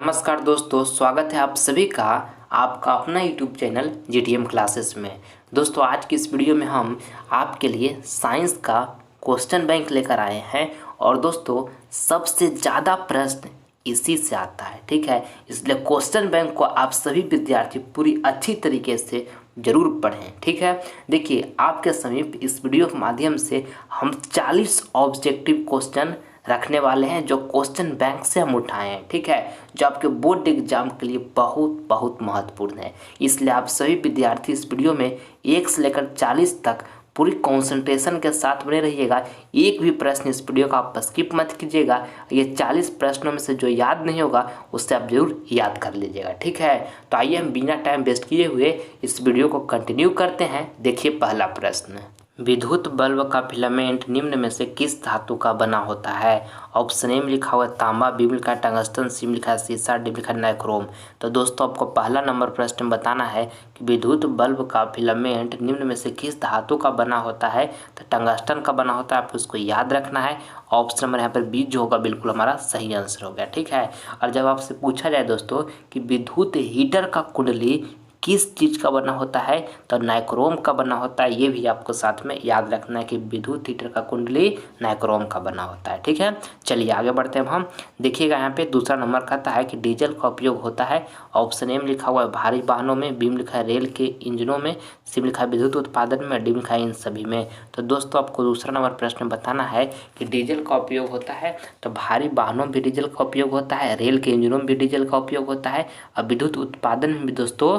नमस्कार दोस्तों, स्वागत है आप सभी का आपका अपना यूट्यूब चैनल जीटीएम क्लासेस में। दोस्तों, आज की इस वीडियो में हम आपके लिए साइंस का क्वेश्चन बैंक लेकर आए हैं और दोस्तों सबसे ज़्यादा प्रश्न इसी से आता है, ठीक है। इसलिए क्वेश्चन बैंक को आप सभी विद्यार्थी पूरी अच्छी तरीके से ज़रूर पढ़ें, ठीक है। देखिए, आपके समीप इस वीडियो के माध्यम से हम 40 ऑब्जेक्टिव क्वेश्चन रखने वाले हैं जो क्वेश्चन बैंक से हम उठाए हैं, ठीक है, जो आपके बोर्ड एग्जाम के लिए बहुत बहुत महत्वपूर्ण है। इसलिए आप सभी विद्यार्थी इस वीडियो में 1 से लेकर 40 तक पूरी कंसंट्रेशन के साथ बने रहिएगा। एक भी प्रश्न इस वीडियो का आप स्किप मत कीजिएगा। ये 40 प्रश्नों में से जो याद नहीं होगा उससे आप जरूर याद कर लीजिएगा, ठीक है। तो आइए हम बिना टाइम वेस्ट किए हुए इस वीडियो को कंटिन्यू करते हैं। देखिए पहला प्रश्न, विद्युत बल्ब का फिलामेंट निम्न में से किस धातु का बना होता है। ऑप्शन ए में लिखा हुआ है तांबा, बी में लिखा है टंगस्टन, सी में लिखा है शीशा, डी में लिखा है नाइक्रोम। तो दोस्तों आपको पहला नंबर प्रश्न बताना है कि विद्युत बल्ब का फिलामेंट निम्न में से किस धातु का बना होता है। तो टंगस्टन का बना होता है, आपको उसको याद रखना है। ऑप्शन नंबर यहाँ पर बी जो होगा बिल्कुल हमारा सही आंसर हो गया, ठीक है। और जब आपसे पूछा जाए दोस्तों कि विद्युत हीटर का कुंडली किस चीज़ का बना होता है, तो नाइक्रोम का बना होता है। ये भी आपको साथ में याद रखना है कि विद्युत हीटर का कुंडली नाइक्रोम का बना होता है, ठीक है। चलिए आगे बढ़ते हैं हम। देखिएगा यहाँ पे दूसरा नंबर कहता है कि डीजल का उपयोग होता है। ऑप्शन ए में लिखा हुआ है भारी वाहनों में, बी में लिखा है रेल के इंजनों में, सी में लिखा है विद्युत उत्पादन में, डी में लिखा है इन सभी में। तो दोस्तों आपको दूसरा नंबर प्रश्न बताना है कि डीजल का उपयोग होता है तो भारी वाहनों में भी डीजल का उपयोग होता है, रेल के इंजनों में भी डीजल का उपयोग होता है और विद्युत उत्पादन में भी दोस्तों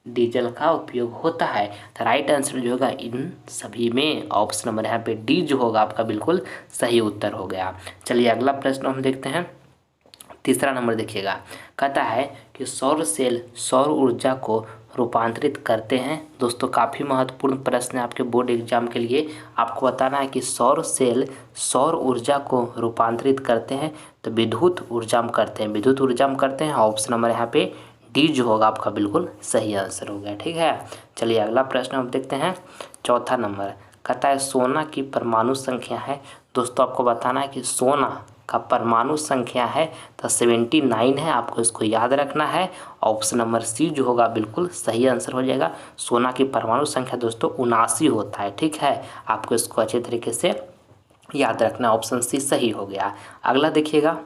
डीजल का उपयोग होता है। तो राइट आंसर जो होगा इन सभी में। ऑप्शन नंबर यहाँ पे डी जो होगा आपका बिल्कुल सही उत्तर हो गया। चलिए अगला प्रश्न हम देखते हैं। तीसरा नंबर देखिएगा, कहता है कि सौर सेल सौर ऊर्जा को रूपांतरित करते हैं। दोस्तों काफ़ी महत्वपूर्ण प्रश्न है आपके बोर्ड एग्जाम के लिए। आपको बताना है कि सौर सेल सौर ऊर्जा को रूपांतरित करते हैं तो विद्युत ऊर्जा में करते हैं, विद्युत ऊर्जा में करते हैं। ऑप्शन नंबर यहाँ पे डी जो होगा आपका बिल्कुल सही आंसर हो गया, ठीक है। चलिए अगला प्रश्न हम देखते हैं। चौथा नंबर कहता है सोना की परमाणु संख्या है। दोस्तों आपको बताना है कि सोना का परमाणु संख्या है तो 79 है, आपको इसको याद रखना है। ऑप्शन नंबर सी जो होगा बिल्कुल सही आंसर हो जाएगा। सोना की परमाणु संख्या दोस्तों 79 होता है, ठीक है। आपको इसको अच्छे तरीके से याद रखना, ऑप्शन सी सही हो गया। अगला देखिएगा,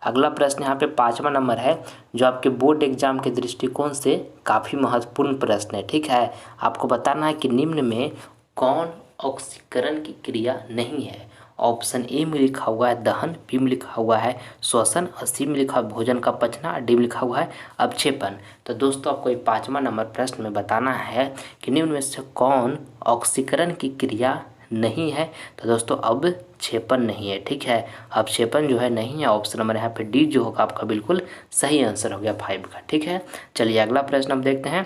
अगला प्रश्न यहाँ पे 5वां नंबर है जो आपके बोर्ड एग्जाम के दृष्टिकोण से काफ़ी महत्वपूर्ण प्रश्न है, ठीक है। आपको बताना है कि निम्न में कौन ऑक्सीकरण की क्रिया नहीं है। ऑप्शन ए में लिखा हुआ है दहन, बी में लिखा हुआ है श्वसन और सी में लिखा हुआ भोजन का पचना, डी में लिखा हुआ है अवक्षेपण। तो दोस्तों आपको ये 5वां नंबर प्रश्न में बताना है कि निम्न में से कौन ऑक्सीकरण की क्रिया नहीं है। तो दोस्तों अवक्षेपण नहीं है, ठीक है। अवक्षेपण जो है नहीं है। ऑप्शन नंबर यहाँ पे डी जो होगा आपका बिल्कुल सही आंसर हो गया 5 का, ठीक है। चलिए अगला प्रश्न हम देखते हैं।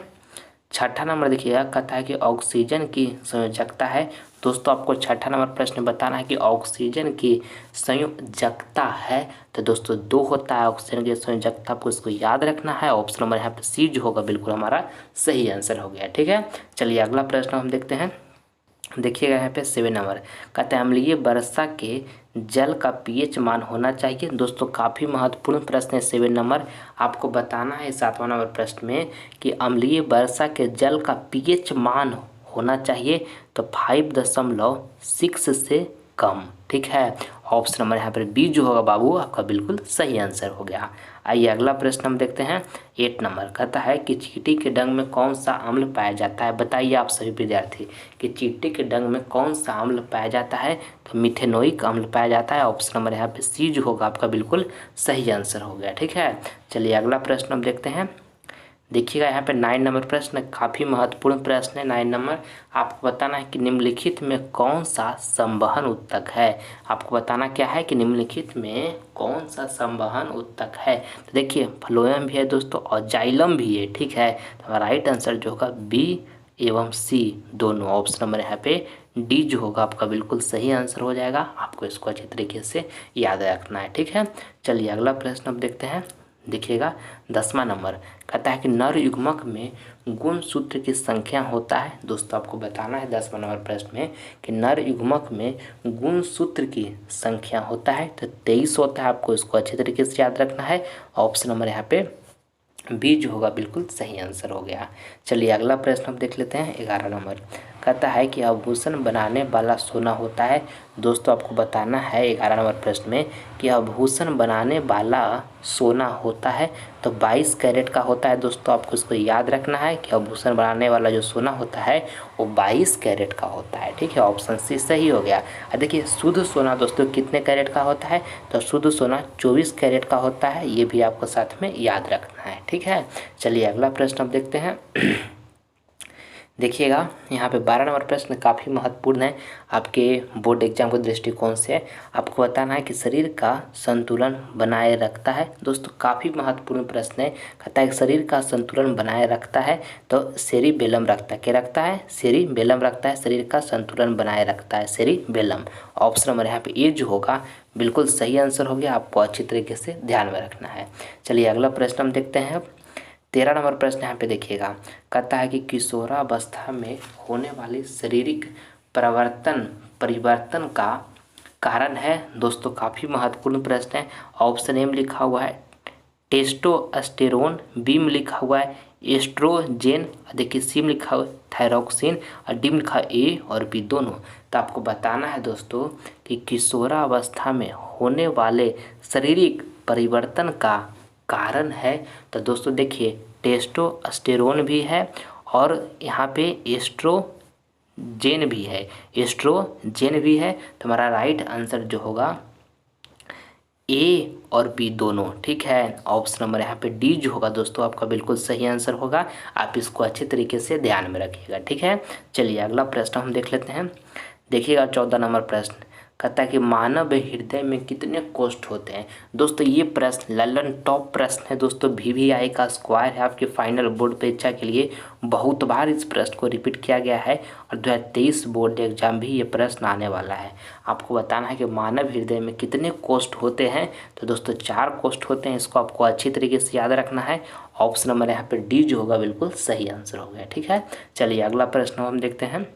छठा नंबर देखिएगा, कहता है कि ऑक्सीजन की संयोजकता है। दोस्तों आपको छठा नंबर प्रश्न बताना है कि ऑक्सीजन की संयोजकता है तो दोस्तों 2 होता है ऑक्सीजन की संयोजकता, आपको इसको याद रखना है। ऑप्शन नंबर यहाँ पे सी जो होगा बिल्कुल हमारा सही आंसर हो गया, ठीक है। चलिए अगला प्रश्न हम देखते हैं। देखिएगा यहाँ पे 7 नंबर कहते हैं अम्लीय वर्षा के जल का पीएच मान होना चाहिए। दोस्तों काफ़ी महत्वपूर्ण प्रश्न है 7 नंबर। आपको बताना है 7वां नंबर प्रश्न में कि अम्लीय वर्षा के जल का पीएच मान होना चाहिए तो 5.6 से कम, ठीक है। ऑप्शन नंबर यहाँ पर बी जो होगा बाबू आपका बिल्कुल सही आंसर हो गया। आइए अगला प्रश्न हम देखते हैं। 8 नंबर कहता है कि चींटी के डंक में कौन सा अम्ल पाया जाता है। बताइए आप सभी विद्यार्थी कि चींटी के डंक में कौन सा अम्ल पाया जाता है। तो मिथेनोइक अम्ल पाया जाता है। ऑप्शन नंबर यहाँ पे सी जो होगा आपका बिल्कुल सही आंसर हो गया, ठीक है। चलिए अगला प्रश्न हम देखते हैं। देखिएगा यहाँ पे 9 नंबर प्रश्न काफ़ी महत्वपूर्ण प्रश्न है। 9 नंबर आपको बताना है कि निम्नलिखित में कौन सा संवहन उत्तक है। आपको बताना क्या है कि निम्नलिखित में कौन सा संवहन उत्तक है। तो देखिए फ्लोएम भी है दोस्तों और जाइलम भी है, ठीक है। तो राइट आंसर जो होगा बी एवं सी दोनों। ऑप्शन नंबर यहाँ पे डी जो होगा आपका बिल्कुल सही आंसर हो जाएगा। आपको इसको अच्छे तरीके से याद रखना है, ठीक है। चलिए अगला प्रश्न अब देखते हैं। देखिएगा 10वां नंबर कहता है कि नर युग्मक में गुणसूत्र की संख्या होता है। दोस्तों आपको बताना है 10वां नंबर प्रश्न में कि नर युग्मक में गुणसूत्र की संख्या होता है तो 23 होता है। आपको इसको अच्छे तरीके से याद रखना है। ऑप्शन नंबर यहाँ पे बी जो होगा बिल्कुल सही आंसर हो गया। चलिए अगला प्रश्न हम देख लेते हैं 11 नंबर कहता है कि आभूषण बनाने वाला सोना होता है। दोस्तों आपको बताना है 11 नंबर प्रश्न में कि आभूषण बनाने वाला सोना होता है तो 22 कैरेट का होता है। दोस्तों आपको इसको याद रखना है कि आभूषण बनाने वाला जो सोना होता है वो 22 कैरेट का होता है। ठीक है, ऑप्शन सी सही हो गया। देखिए शुद्ध सोना दोस्तों कितने कैरेट का होता है तो शुद्ध सोना 24 कैरेट का होता है। ये भी आपको साथ में याद रखना है। ठीक है, चलिए अगला प्रश्न अब देखते हैं। देखिएगा यहाँ पे 12 नंबर प्रश्न काफ़ी महत्वपूर्ण है आपके बोर्ड एग्जाम के दृष्टिकोण से। आपको बताना है कि शरीर का संतुलन बनाए रखता है। दोस्तों काफ़ी महत्वपूर्ण प्रश्न है। कहता है कि शरीर का संतुलन बनाए रखता है तो सेरिबेलम रखता है। क्या रखता है? सेरिबेलम रखता है। शरीर का संतुलन बनाए रखता है सेरिबेलम। ऑप्शन नंबर यहाँ पे ए जो होगा बिल्कुल सही आंसर हो गया। आपको अच्छी तरीके से ध्यान में रखना है। चलिए अगला प्रश्न हम देखते हैं। 13 नंबर प्रश्न यहाँ पे देखिएगा कहता है कि किशोरावस्था में होने वाली शारीरिक परिवर्तन का कारण है। दोस्तों काफ़ी महत्वपूर्ण प्रश्न है। ऑप्शन ए में लिखा हुआ है टेस्टोस्टेरोन, बी में लिखा हुआ है एस्ट्रोजेन, देखिए सी में लिखा हुआ है थायरॉक्सिन और डी में लिखा है ए और बी दोनों। तो आपको बताना है दोस्तों कि किशोरावस्था में होने वाले शारीरिक परिवर्तन का कारण है। तो दोस्तों देखिए टेस्टोस्टेरोन भी है और यहाँ पे एस्ट्रोजेन भी है। तो हमारा राइट आंसर जो होगा ए और बी दोनों। ठीक है, ऑप्शन नंबर यहाँ पे डी जो होगा दोस्तों आपका बिल्कुल सही आंसर होगा। आप इसको अच्छे तरीके से ध्यान में रखिएगा। ठीक है, चलिए अगला प्रश्न हम देख लेते हैं। देखिएगा 14 नंबर प्रश्न कहता है कि मानव हृदय में कितने कोष्ठ होते हैं। दोस्तों ये प्रश्न लल्लन टॉप प्रश्न है दोस्तों। VVI का स्क्वायर है आपके फाइनल बोर्ड परीक्षा के लिए। बहुत बार इस प्रश्न को रिपीट किया गया है और 2023 बोर्ड एग्जाम भी ये प्रश्न आने वाला है। आपको बताना है कि मानव हृदय में कितने कोष्ठ होते हैं। तो दोस्तों 4 कोष्ठ होते हैं। इसको आपको अच्छी तरीके से याद रखना है। ऑप्शन नंबर यहाँ पर डी जो होगा बिल्कुल सही आंसर हो गया। ठीक है, चलिए अगला प्रश्न हम देखते हैं।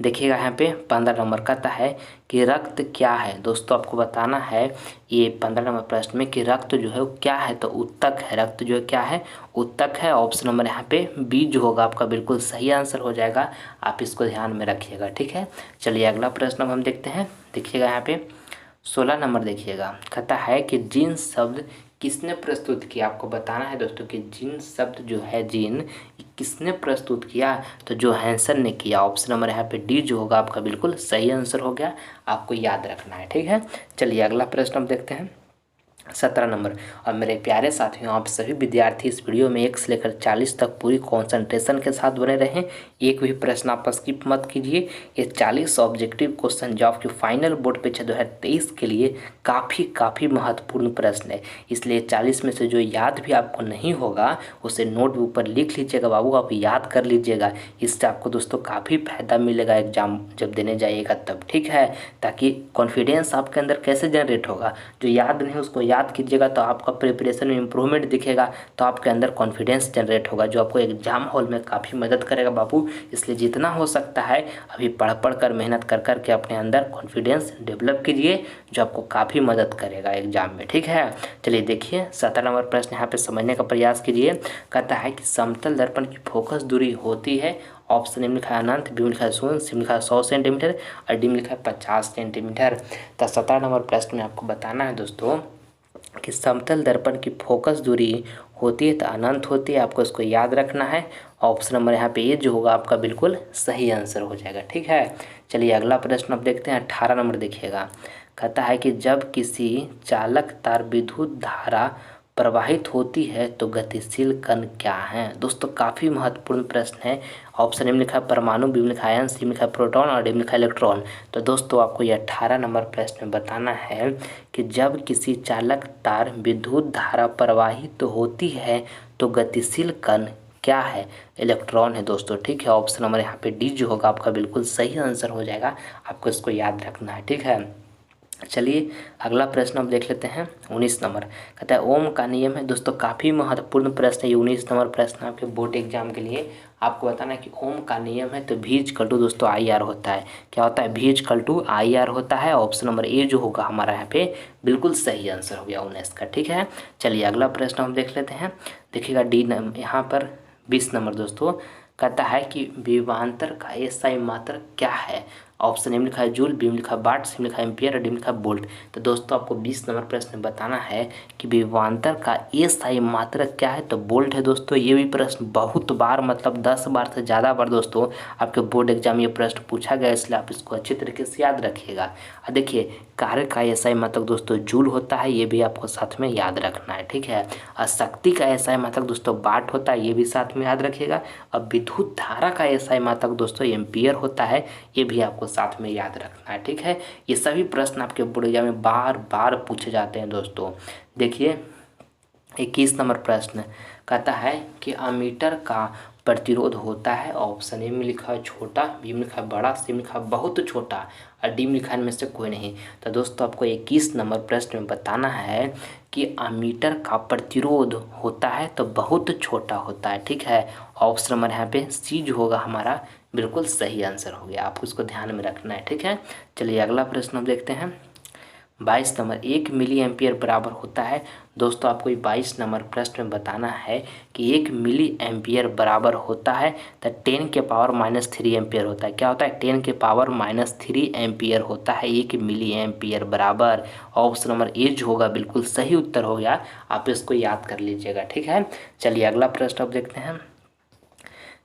देखिएगा यहाँ पे 15 नंबर कहता है कि रक्त क्या है। दोस्तों आपको बताना है ये 15 नंबर प्रश्न में कि रक्त जो है वो क्या है। तो उत्तक है। रक्त जो है क्या है? उत्तक है। ऑप्शन नंबर यहाँ पे बी जो होगा आपका बिल्कुल सही आंसर हो जाएगा। आप इसको ध्यान में रखिएगा। ठीक है, चलिए अगला प्रश्न हम देखते हैं। देखिएगा यहाँ पे 16 नंबर देखिएगा कहता है कि जीन शब्द किसने प्रस्तुत किया। आपको बताना है दोस्तों कि जीन शब्द जो है जीन किसने प्रस्तुत किया। तो जो हैंसन ने किया। ऑप्शन नंबर यहाँ पे डी जो होगा आपका बिल्कुल सही आंसर हो गया। आपको याद रखना है। ठीक है, चलिए अगला प्रश्न हम देखते हैं 17 नंबर। और मेरे प्यारे साथियों आप सभी विद्यार्थी इस वीडियो में 1 से लेकर 40 तक पूरी कंसंट्रेशन के साथ बने रहें। एक भी प्रश्न आप स्किप मत कीजिए। ये 40 ऑब्जेक्टिव क्वेश्चन जो आपके फाइनल बोर्ड परीक्षा 2023 के लिए काफ़ी महत्वपूर्ण प्रश्न है। इसलिए 40 में से जो याद भी आपको नहीं होगा उसे नोटबुक पर लिख लीजिएगा बाबू, आप याद कर लीजिएगा। इससे आपको दोस्तों काफ़ी फायदा मिलेगा एग्जाम जब देने जाइएगा तब। ठीक है, ताकि कॉन्फिडेंस आपके अंदर कैसे जनरेट होगा। जो याद नहीं उसको याद कीजिएगा तो आपका प्रिपरेशन में इम्प्रूवमेंट दिखेगा, तो आपके अंदर कॉन्फिडेंस जनरेट होगा जो आपको एग्जाम हॉल में काफ़ी मदद करेगा बाबू। इसलिए जितना हो सकता है अभी पढ़ कर मेहनत कर के अपने अंदर कॉन्फिडेंस डेवलप कीजिए जो आपको काफ़ी मदद करेगा एग्जाम में। ठीक है, चलिए देखिए 17 नंबर प्रश्न यहाँ पे समझने का प्रयास कीजिए। कहता है कि समतल दर्पण की फोकस दूरी होती है। ऑप्शन ए में लिखा है अनंत, बी में लिखा है 0, सी में लिखा है 100 सेंटीमीटर और डी में लिखा है 50 सेंटीमीटर। तो 17 नंबर प्रश्न में आपको बताना है दोस्तों कि समतल दर्पण की फोकस दूरी होती है तो अनंत होती है। आपको इसको याद रखना है। ऑप्शन नंबर यहाँ पे ये जो होगा आपका बिल्कुल सही आंसर हो जाएगा। ठीक है, चलिए अगला प्रश्न अब देखते हैं 18 नंबर देखिएगा। कहता है कि जब किसी चालक तार विद्युत धारा प्रवाहित होती है तो गतिशील कण क्या है। दोस्तों काफ़ी महत्वपूर्ण प्रश्न है। ऑप्शन ए में लिखा है परमाणु, बी में लिखा है आयन, सी में लिखा है प्रोटॉन और डी में लिखा है इलेक्ट्रॉन। तो दोस्तों आपको ये 18 नंबर प्रश्न में बताना है कि जब किसी चालक तार विद्युत धारा प्रवाहित होती है तो गतिशील कण क्या है। इलेक्ट्रॉन है दोस्तों। ठीक है, ऑप्शन नंबर यहाँ पे डी जो होगा आपका बिल्कुल सही आंसर हो जाएगा। आपको इसको याद रखना है। ठीक है, चलिए अगला प्रश्न हम देख लेते हैं 19 नंबर। कहता है ओम का नियम है। दोस्तों काफ़ी महत्वपूर्ण प्रश्न है ये 19 नंबर प्रश्न आपके बोर्ड एग्जाम के लिए। आपको बताना है कि ओम का नियम है तो भी इक्वल टू दोस्तों आई आर होता है। क्या होता है? भी इक्वल टू आई आर होता है। ऑप्शन नंबर ए जो होगा हमारा यहाँ पे बिल्कुल सही आंसर हो गया 19 का। ठीक है, चलिए अगला प्रश्न हम देख लेते हैं। देखिएगा डी यहाँ पर 20 नंबर दोस्तों कहता है कि विभवांतर का एसआई मात्रक क्या है। ऑप्शन ए में लिखा है जूल, बी में लिखा है वाट, सी में लिखा है एम्पियर और डी में लिखा है वोल्ट। तो दोस्तों आपको 20 नंबर प्रश्न बताना है कि विभवांतर का एसआई मात्रक क्या है, तो वोल्ट है दोस्तों। ये भी प्रश्न बहुत बार मतलब 10 बार से ज़्यादा बार दोस्तों आपके बोर्ड एग्जाम ये प्रश्न पूछा गया, इसलिए आप इसको अच्छी तरीके से याद रखिएगा। और देखिए कार्य का एसआई मात्रक दोस्तों जूल होता है, ये भी आपको साथ में याद रखना है। ठीक है, और शक्ति का एसआई मात्रक दोस्तों वाट होता है, ये भी साथ में याद रखिएगा। अब विद्युत धारा का एसआई मात्रक दोस्तों एम्पियर होता है, ये भी आपको साथ में याद रखना है। ठीक है, ये सभी प्रश्न आपके बोर्ड एग्जाम में बार बार पूछे जाते हैं दोस्तों। देखिए 21 नंबर प्रश्न कहता है कि अमीटर का प्रतिरोध होता है। ऑप्शन ए में लिखा है छोटा, बी में लिखा है बड़ा, सी में लिखा है बहुत छोटा और डी में लिखा है इनमें से कोई नहीं। तो दोस्तों आपको 21 नंबर प्रश्न में बताना है कि अमीटर का प्रतिरोध होता है तो बहुत छोटा होता है। ठीक है, ऑप्शन नंबर यहाँ पे सी जो होगा हमारा बिल्कुल सही आंसर हो गया, आपको इसको ध्यान में रखना है। ठीक है, चलिए अगला प्रश्न हम देखते हैं 22 नंबर। 1 मिली एम्पियर बराबर होता है। दोस्तों आपको 22 नंबर प्रश्न में बताना है कि 1 मिली एम्पियर बराबर होता है तो 10 के पावर -3 एम्पियर होता है। क्या होता है? 10 के पावर -3 एम्पियर होता है 1 मिली एम्पियर बराबर। ऑप्शन नंबर ए जो होगा बिल्कुल सही उत्तर हो गया, आप इसको याद कर लीजिएगा। ठीक है, चलिए अगला प्रश्न अब देखते हैं।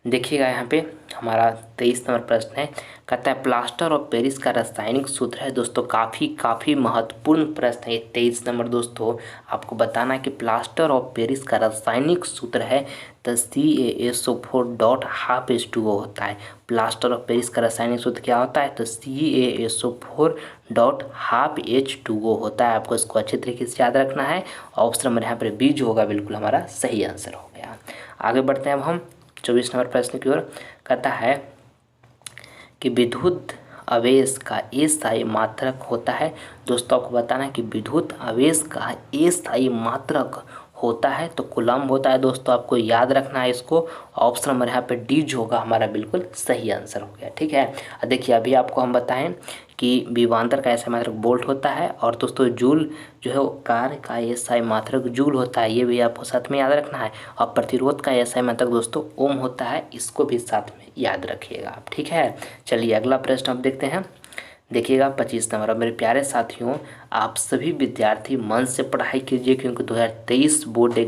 देखिएगा यहाँ पे हमारा 23 नंबर प्रश्न है। कहता है प्लास्टर ऑफ पेरिस का रासायनिक सूत्र है। दोस्तों काफ़ी महत्वपूर्ण प्रश्न है 23 नंबर दोस्तों। आपको बताना है कि प्लास्टर ऑफ पेरिस का रासायनिक सूत्र है तो CaSO4.12H2O होता है। प्लास्टर ऑफ पेरिस का रासायनिक सूत्र क्या होता है? तो CaSO4.12H2O होता है। आपको इसको अच्छे तरीके से याद रखना है। ऑप्शन नंबर यहाँ पर बी जो होगा बिल्कुल हमारा सही आंसर हो गया। आगे बढ़ते हैं अब हम 24 नंबर प्रश्न की ओर। कहता है कि विद्युत आवेश का एसआई मात्रक होता है। दोस्तों आपको बताना है कि विद्युत आवेश का एसआई मात्रक होता है तो कूलम्ब होता है। दोस्तों आपको याद रखना है इसको। ऑप्शन नंबर यहाँ पे डी जो होगा हमारा बिल्कुल सही आंसर हो गया। ठीक है, देखिए अभी आपको हम बताएं कि विभवांतर का एसआई मात्रक वोल्ट होता है और दोस्तों जूल जो है वो कार्य का एसआई मात्रक जूल होता है, ये भी आपको साथ में याद रखना है। और प्रतिरोध का एसआई मात्रक दोस्तों ओम होता है, इसको भी साथ में याद रखिएगा आप। ठीक है, चलिए अगला प्रश्न हम देखते हैं। देखिएगा 25 नंबर। मेरे प्यारे साथियों, आप सभी विद्यार्थी मन से पढ़ाई कीजिए क्योंकि 2023 बोर्ड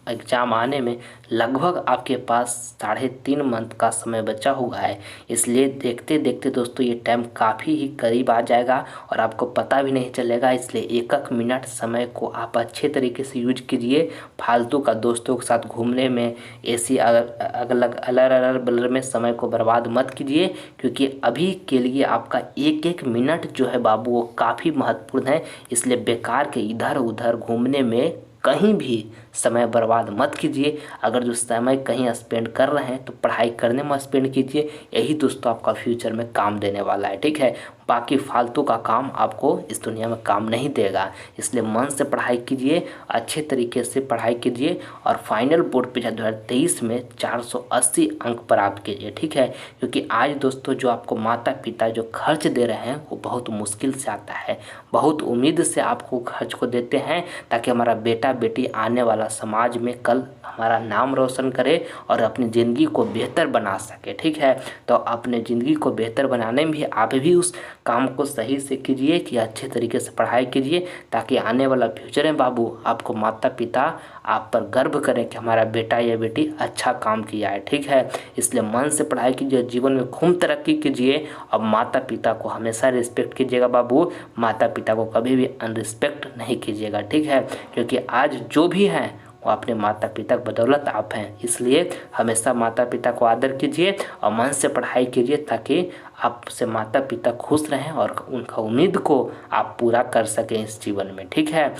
एग्जाम आने में लगभग आपके पास 3.5 मंथ का समय बचा हुआ है। इसलिए देखते देखते दोस्तों ये टाइम काफ़ी ही करीब आ जाएगा और आपको पता भी नहीं चलेगा। इसलिए एक मिनट समय को आप अच्छे तरीके से यूज कीजिए। फालतू का दोस्तों के साथ घूमने में, ऐसी अलग बलर में समय को बर्बाद मत कीजिए क्योंकि अभी के लिए आपका एक मिनट जो है बाबू वो काफ़ी महत्वपूर्ण है। इसलिए बेकार के इधर उधर घूमने में कहीं भी समय बर्बाद मत कीजिए। अगर जो समय कहीं स्पेंड कर रहे हैं तो पढ़ाई करने में स्पेंड कीजिए, यही दोस्तों आपका फ्यूचर में काम देने वाला है। ठीक है, बाकी फालतू का काम आपको इस दुनिया में काम नहीं देगा। इसलिए मन से पढ़ाई कीजिए, अच्छे तरीके से पढ़ाई कीजिए और फाइनल बोर्ड पे 2023 में 480 अंक प्राप्त कीजिए। ठीक है, क्योंकि आज दोस्तों जो आपको माता पिता जो खर्च दे रहे हैं वो बहुत मुश्किल से आता है, बहुत उम्मीद से आपको खर्च को देते हैं ताकि हमारा बेटा बेटी आने वाला समाज में कल हमारा नाम रोशन करे और अपनी ज़िंदगी को बेहतर बना सके। ठीक है, तो अपने ज़िंदगी को बेहतर बनाने में भी आप भी उस काम को सही से कीजिए कि अच्छे तरीके से पढ़ाई कीजिए ताकि आने वाला फ्यूचर में बाबू आपको माता पिता आप पर गर्व करें कि हमारा बेटा या बेटी अच्छा काम किया है। ठीक है, इसलिए मन से पढ़ाई कीजिए, जीवन में खूब तरक्की कीजिए और माता पिता को हमेशा रिस्पेक्ट कीजिएगा बाबू। माता पिता को कभी भी अनरिस्पेक्ट नहीं कीजिएगा। ठीक है, क्योंकि आज जो भी हैं वो अपने माता पिता की बदौलत आप हैं। इसलिए हमेशा माता पिता को आदर कीजिए और मन से पढ़ाई कीजिए ताकि आपसे माता पिता खुश रहें और उनका उम्मीद को आप पूरा कर सकें इस जीवन में। ठीक है,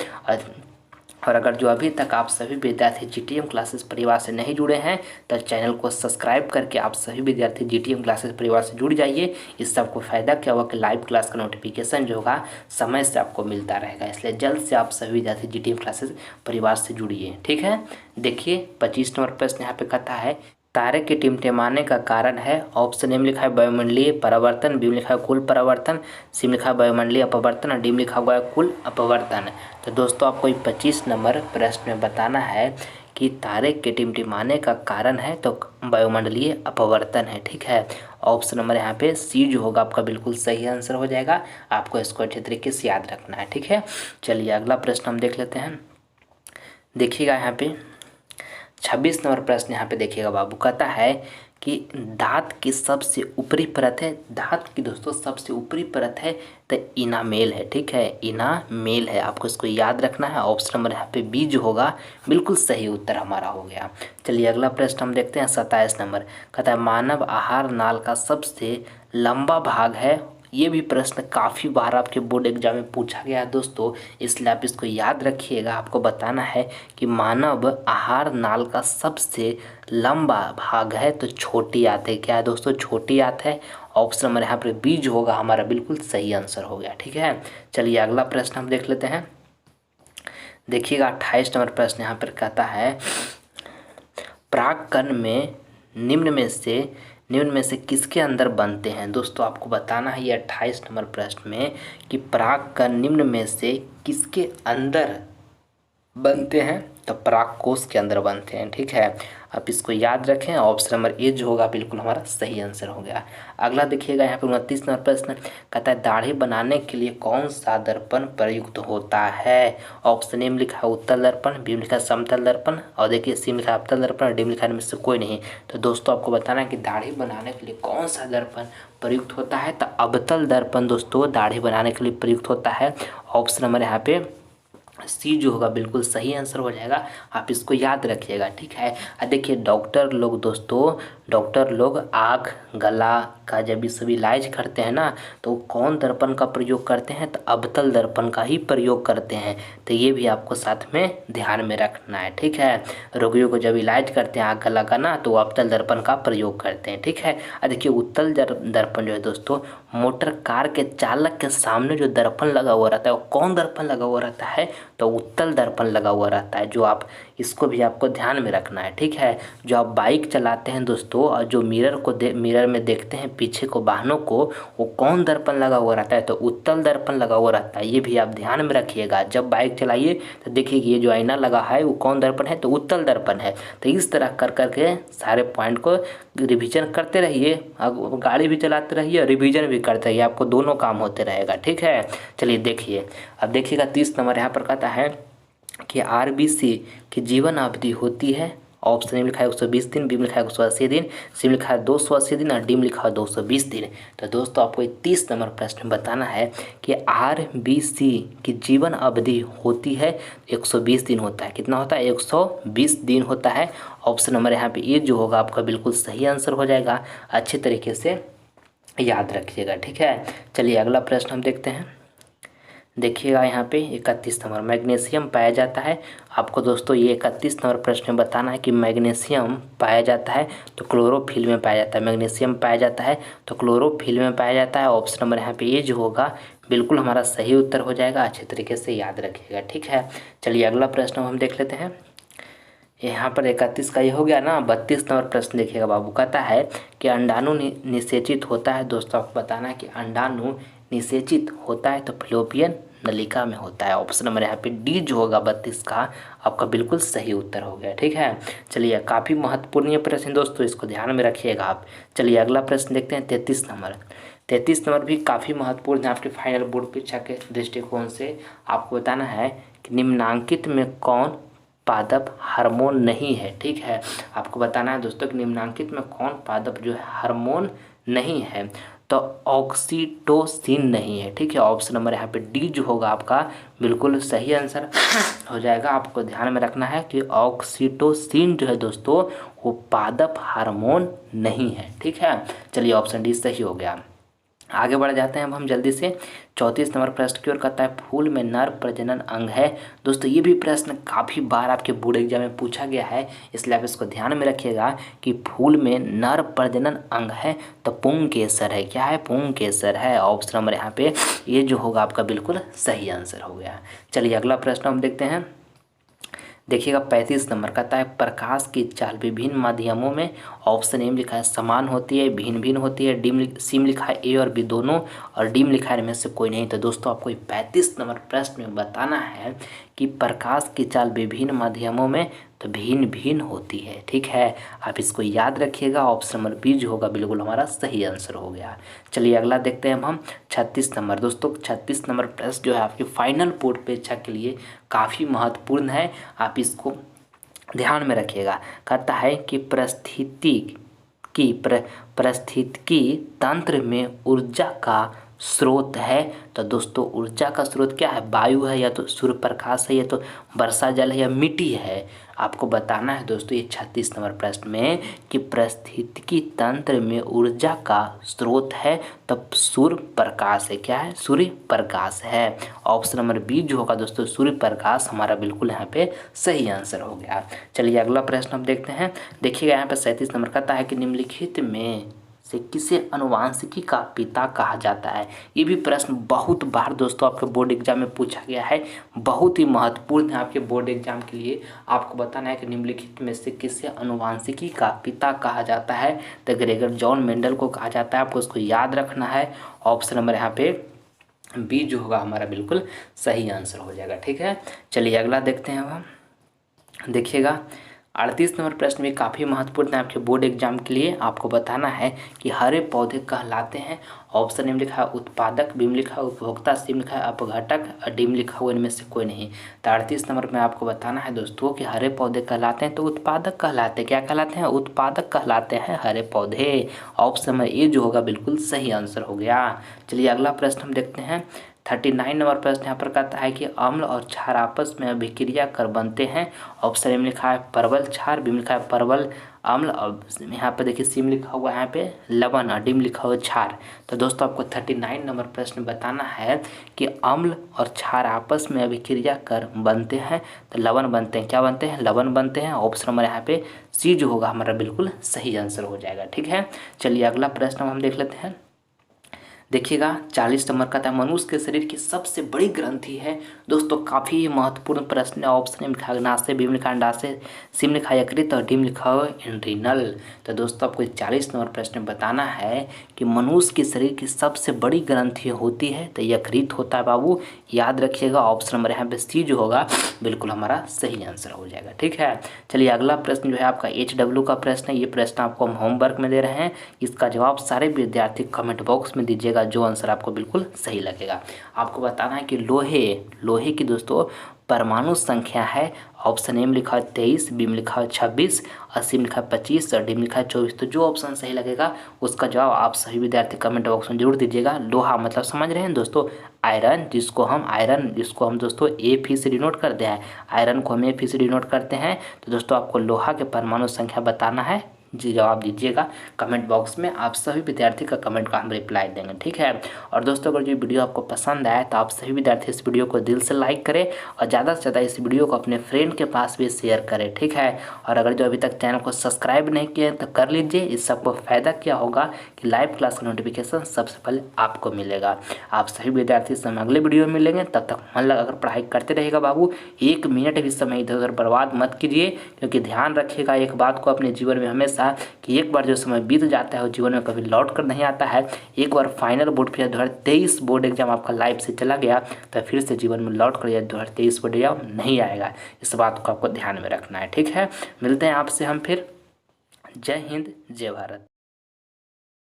और अगर जो अभी तक आप सभी विद्यार्थी जीटीएम क्लासेस परिवार से नहीं जुड़े हैं तो चैनल को सब्सक्राइब करके आप सभी विद्यार्थी जीटीएम क्लासेस परिवार से जुड़ जाइए। इससे आपको फ़ायदा क्या होगा कि लाइव क्लास का नोटिफिकेशन जो होगा समय से आपको मिलता रहेगा, इसलिए जल्द से आप सभी विद्यार्थी जीटीएम क्लासेस परिवार से जुड़िए। ठीक है, देखिए 25 नंबर प्रश्न यहाँ पे कहता है तारे के टिमटिमाने का कारण है। ऑप्शन ए में लिखा है वायुमंडलीय परावर्तन, बी में लिखा है कुल परावर्तन, सी में लिखा है वायुमंडलीय अपवर्तन और डी में लिखा हुआ है कुल अपवर्तन। तो दोस्तों आपको 25 नंबर प्रश्न में बताना है कि तारे के टिमटिमाने का कारण है तो वायुमंडलीय अपवर्तन है। ठीक है, ऑप्शन नंबर यहाँ पे सी जो होगा आपका बिल्कुल सही आंसर हो जाएगा। आपको इसको अच्छे तरीके से याद रखना है। ठीक है, चलिए अगला प्रश्न हम देख लेते हैं। देखिएगा यहाँ पे 26 नंबर प्रश्न यहाँ पे देखिएगा बाबू, कहता है कि दांत की सबसे ऊपरी परत है, दांत की दोस्तों सबसे ऊपरी परत है तो इनामेल है। ठीक है, इनामेल है, आपको इसको याद रखना है। ऑप्शन नंबर यहाँ पे बी जो होगा बिल्कुल सही उत्तर हमारा हो गया। चलिए अगला प्रश्न हम देखते हैं 27 नंबर, कहता है मानव आहार नाल का सबसे लंबा भाग है। ये भी प्रश्न काफ़ी बार आपके बोर्ड एग्जाम में पूछा गया है दोस्तों, इसलिए आप इसको याद रखिएगा। आपको बताना है कि मानव आहार नाल का सबसे लंबा भाग है तो छोटी आंत है। क्या है दोस्तों? छोटी आंत है। ऑप्शन नंबर यहाँ पर बी जो होगा हमारा बिल्कुल सही आंसर हो गया। ठीक है, चलिए अगला प्रश्न हम देख लेते हैं। देखिएगा 28 नंबर प्रश्न यहाँ पर कहता है परागकण में निम्न में से किसके अंदर बनते हैं। दोस्तों आपको बताना है ये 28 नंबर प्रश्न में कि परागकण निम्न में से किसके अंदर बनते हैं, तो परागकोश के अंदर बनते हैं। ठीक है, आप इसको याद रखें। ऑप्शन नंबर ए जो होगा बिल्कुल हमारा सही आंसर हो गया। अगला देखिएगा यहाँ पे 29 नंबर प्रश्न कहता है दाढ़ी बनाने के लिए कौन सा दर्पण प्रयुक्त होता है। ऑप्शन ए में लिखा है उत्तल दर्पण, बी में लिखा है समतल दर्पण और देखिए सी में लिखा है अवतल दर्पण और डी में लिखा है इनमें से कोई नहीं। तो दोस्तों आपको बताना है कि दाढ़ी बनाने के लिए कौन सा दर्पण प्रयुक्त होता है, तो अवतल दर्पण दोस्तों दाढ़ी बनाने के लिए प्रयुक्त होता है। ऑप्शन नंबर यहाँ पे सी जो होगा बिल्कुल सही आंसर हो जाएगा। आप इसको याद रखिएगा। ठीक है, देखिए डॉक्टर लोग आँख गला का जब भी सभी इलाज करते हैं ना तो वो कौन दर्पण का प्रयोग करते हैं, तो अवतल दर्पण का ही प्रयोग करते हैं। तो ये भी आपको साथ में ध्यान में रखना है। ठीक है, रोगियों को जब इलाज करते हैं आँख गला का ना तो वो अवतल दर्पण का प्रयोग करते हैं। ठीक है, देखिए उत्तल दर्पण जो है दोस्तों मोटर कार के चालक के सामने जो दर्पण लगा हुआ रहता है वो कौन दर्पण लगा हुआ रहता है, तो उत्तल दर्पण लगा हुआ रहता है। जो आप इसको भी आपको ध्यान में रखना है। ठीक है, जो आप बाइक चलाते हैं दोस्तों और जो मिरर में देखते हैं पीछे को वाहनों को, वो कौन दर्पण लगा हुआ रहता है, तो उत्तल दर्पण लगा हुआ रहता है। ये भी आप ध्यान में रखिएगा। जब बाइक चलाइए तो देखिए ये जो आईना लगा है वो कौन दर्पण है, तो उत्तल दर्पण है। तो इस तरह कर करके सारे पॉइंट को रिवीजन करते रहिए, गाड़ी भी चलाते रहिए और रिवीजन भी करते रहिए, आपको दोनों काम होते रहेगा। ठीक है, चलिए देखिए अब देखिएगा 30 नंबर यहाँ पर कहता है कि आरबीसी की जीवन अवधि होती है। ऑप्शन में लिखा है 120 दिन, बी में लिखा है 180 दिन, सी में लिखा है 280 दिन और डी में लिखा है 220 दिन। तो दोस्तों आपको 30 नंबर प्रश्न में बताना है कि आरबीसी की जीवन अवधि होती है 120 दिन होता है। कितना होता है? 120 दिन होता है। ऑप्शन नंबर यहाँ पे ए जो होगा आपका बिल्कुल सही आंसर हो जाएगा। अच्छे तरीके से याद रखिएगा। ठीक है, चलिए अगला प्रश्न हम देखते हैं। देखिएगा यहाँ पे 31 नंबर मैग्नीशियम पाया जाता है। आपको दोस्तों ये 31 नंबर प्रश्न में बताना है कि मैग्नीशियम पाया जाता है तो क्लोरोफिल में पाया जाता है। मैग्नीशियम पाया जाता है तो क्लोरोफिल में पाया जाता है। ऑप्शन नंबर यहाँ पे ये जो होगा बिल्कुल हमारा सही उत्तर हो जाएगा। अच्छे तरीके से याद रखिएगा। ठीक है, चलिए अगला प्रश्न हम देख लेते हैं। यहाँ पर 31 का ये हो गया ना। 32 नंबर प्रश्न देखिएगा बाबू, कहता है कि अंडाणु निषेचित होता है। दोस्तों आपको बताना है कि अंडाणु निषेचित होता है तो फ्लोपियन नलिका में होता है। ऑप्शन नंबर यहाँ पे डी जो होगा 32 का आपका बिल्कुल सही उत्तर हो गया। ठीक है, चलिए काफ़ी महत्वपूर्ण ये प्रश्न दोस्तों, इसको ध्यान में रखिएगा आप। चलिए अगला प्रश्न देखते हैं 33 नंबर। 33 नंबर भी काफ़ी महत्वपूर्ण है आपके फाइनल बोर्ड परीक्षा के दृष्टिकोण से। आपको बताना है कि निम्नांकित में कौन पादप हार्मोन नहीं है। ठीक है, आपको बताना है दोस्तों कि निम्नांकित में कौन पादप जो है हार्मोन नहीं है, तो ऑक्सीटोसिन नहीं है। ठीक है, ऑप्शन नंबर यहाँ पे डी जो होगा आपका बिल्कुल सही आंसर हो जाएगा। आपको ध्यान में रखना है कि ऑक्सीटोसिन जो है दोस्तों वो पादप हार्मोन नहीं है। ठीक है, चलिए ऑप्शन डी सही हो गया। आगे बढ़ जाते हैं अब हम जल्दी से 34 नंबर प्रश्न की ओर। कहता है फूल में नर प्रजनन अंग है। दोस्तों ये भी प्रश्न काफ़ी बार आपके बोर्ड एग्जाम में पूछा गया है, इसलिए आप इसको ध्यान में रखिएगा कि फूल में नर प्रजनन अंग है तो पुंकेसर है। क्या है? पुंकेसर है। ऑप्शन नंबर यहाँ पे ये जो होगा आपका बिल्कुल सही आंसर हो गया। चलिए अगला प्रश्न हम देखते हैं। देखिएगा 35 नंबर कहता है प्रकाश की चाल विभिन्न माध्यमों में, ऑप्शन ए में लिखा है समान होती है, भिन्न भिन्न होती है, सी में लिखा है ए और बी दोनों, और डी में लिखा है इनमें से कोई नहीं। तो दोस्तों आपको 35 नंबर प्रश्न में बताना है कि प्रकाश की चाल विभिन्न माध्यमों में तो भिन्न भिन्न होती है। ठीक है, आप इसको याद रखिएगा। ऑप्शन नंबर बी जो होगा बिल्कुल हमारा सही आंसर हो गया। चलिए अगला देखते हैं हम 36 नंबर। दोस्तों 36 नंबर प्रश्न जो है आपकी फाइनल बोर्ड परीक्षा के लिए काफ़ी महत्वपूर्ण है, आप इसको ध्यान में रखिएगा। कहता है कि परिस्थितिकी तंत्र में ऊर्जा का स्रोत है। तो दोस्तों ऊर्जा का स्रोत क्या है? वायु है, या तो सूर्य प्रकाश है, या तो वर्षा जल है, या मिट्टी है। आपको बताना है दोस्तों ये 36 नंबर प्रश्न में कि परिस्थितिकी तंत्र में ऊर्जा का स्रोत है तब सूर्य प्रकाश है। क्या है? सूर्य प्रकाश है। ऑप्शन नंबर बी जो होगा दोस्तों सूर्य प्रकाश हमारा बिल्कुल यहाँ पे सही आंसर हो गया। चलिए अगला प्रश्न हम देखते हैं। देखिएगा यहाँ पे 37 नंबर कहता है कि निम्नलिखित में से किसे अनुवांशिकी का पिता कहा जाता है। ये भी प्रश्न बहुत बार दोस्तों आपके बोर्ड एग्जाम में पूछा गया है, बहुत ही महत्वपूर्ण है आपके बोर्ड एग्जाम के लिए। आपको बताना है कि निम्नलिखित में से किसे अनुवांशिकी का पिता कहा जाता है। तो ग्रेगर जॉन मेंडल को कहा जाता है, आपको उसको याद रखना है। ऑप्शन नंबर यहाँ पे बी जो होगा हमारा बिल्कुल सही आंसर हो जाएगा। ठीक है, चलिए अगला देखते हैं अब हम। देखिएगा 38 नंबर प्रश्न भी काफ़ी महत्वपूर्ण है आपके बोर्ड एग्जाम के लिए। आपको बताना है कि हरे पौधे कहलाते हैं। ऑप्शन ए में लिखा है उत्पादक, बी में लिखा है उपभोक्ता, सी में लिखा है अपघटक, और डी में लिखा हुआ इनमें से कोई नहीं। तो 38 नंबर में आपको बताना है दोस्तों कि हरे पौधे कहलाते हैं तो उत्पादक कहलाते हैं। क्या कहलाते हैं? उत्पादक कहलाते हैं हरे पौधे। ऑप्शन नंबर ए जो होगा बिल्कुल सही आंसर हो गया। चलिए अगला प्रश्न हम देखते हैं। 39 नंबर प्रश्न यहाँ पर कहता है कि अम्ल और क्षार आपस में अभिक्रिया कर बनते हैं। ऑप्शन ए में लिखा है परवल क्षार, बी में लिखा है परवल अम्ल, और यहाँ पे देखिए सी में लिखा हुआ है यहाँ पे लवण, और डी में लिखा हुआ क्षार। तो दोस्तों आपको 39 नंबर प्रश्न बताना है कि अम्ल और क्षार आपस में अभिक्रिया कर बनते हैं तो लवण बनते हैं। क्या बनते हैं? लवण बनते हैं। ऑप्शन नंबर यहाँ पे सी जो होगा हमारा बिल्कुल सही आंसर हो जाएगा। ठीक है, चलिए अगला प्रश्न हम देख लेते हैं। देखिएगा 40 नंबर का था मनुष्य के शरीर की सबसे बड़ी ग्रंथि है। दोस्तों काफ़ी महत्वपूर्ण प्रश्न है। ऑप्शन में लिखा नासे, बी में लिखा अंडाशय, सी में लिखा यकृत, और डी में लिखा हो एड्रिनल। तो दोस्तों आपको 40 नंबर प्रश्न में बताना है कि मनुष्य के शरीर की सबसे बड़ी ग्रंथि होती है तो यकृत होता है बाबू, याद रखिएगा। ऑप्शन नंबर यहाँ पे सी जो होगा बिल्कुल हमारा सही आंसर हो जाएगा। ठीक है, चलिए अगला प्रश्न जो है आपका HW का प्रश्न है। ये प्रश्न आपको हम होमवर्क में दे रहे हैं, इसका जवाब सारे विद्यार्थी कमेंट बॉक्स में दीजिएगा, जो आंसर आपको बिल्कुल सही लगेगा। आपको बताना है कि लोहे की दोस्तों परमाणु संख्या है। ऑप्शन ए में लिखा है 23, बी में लिखा है 26, और सी में लिखा है 25, और डी में लिखा है 24। तो जो ऑप्शन सही लगेगा उसका जवाब आप सभी विद्यार्थी कमेंट बॉक्स में जरूर दीजिएगा। लोहा मतलब समझ रहे हैं दोस्तों आयरन, जिसको हम दोस्तों ए से डिनोट करते हैं, आयरन को हम ए से डिनोट करते हैं। तो दोस्तों आपको लोहा के परमाणु संख्या बताना है, जी जवाब दीजिएगा कमेंट बॉक्स में। आप सभी विद्यार्थी का कमेंट का हम रिप्लाई देंगे। ठीक है, और दोस्तों अगर जो वीडियो आपको पसंद आए तो आप सभी विद्यार्थी इस वीडियो को दिल से लाइक करें और ज़्यादा से ज़्यादा इस वीडियो को अपने फ्रेंड के पास भी शेयर करें। ठीक है, और अगर जो अभी तक चैनल को सब्सक्राइब नहीं किए तो कर लीजिए। इससे आपको फ़ायदा क्या होगा कि लाइव क्लास का नोटिफिकेशन सबसे पहले आपको मिलेगा। आप सभी विद्यार्थी से हम अगले वीडियो में मिलेंगे, तब तक मन लगाकर पढ़ाई करते रहेगा बाबू। 1 मिनट भी समय इधर उधर बर्बाद मत कीजिए, क्योंकि ध्यान रखिएगा एक बात को अपने जीवन में हमेशा कि एक बार जो समय बीत जाता है वो जीवन में कभी लौट कर नहीं आता है। एक बार फाइनल बोर्ड परीक्षा 2023 बोर्ड एग्जाम आपका लाइव से चला गया तो फिर से जीवन में लौट कर 2023 बोर्ड एग्जाम नहीं आएगा। इस बात को आपको ध्यान में रखना है। ठीक है, मिलते हैं आपसे हम फिर। जय हिंद, जय भारत।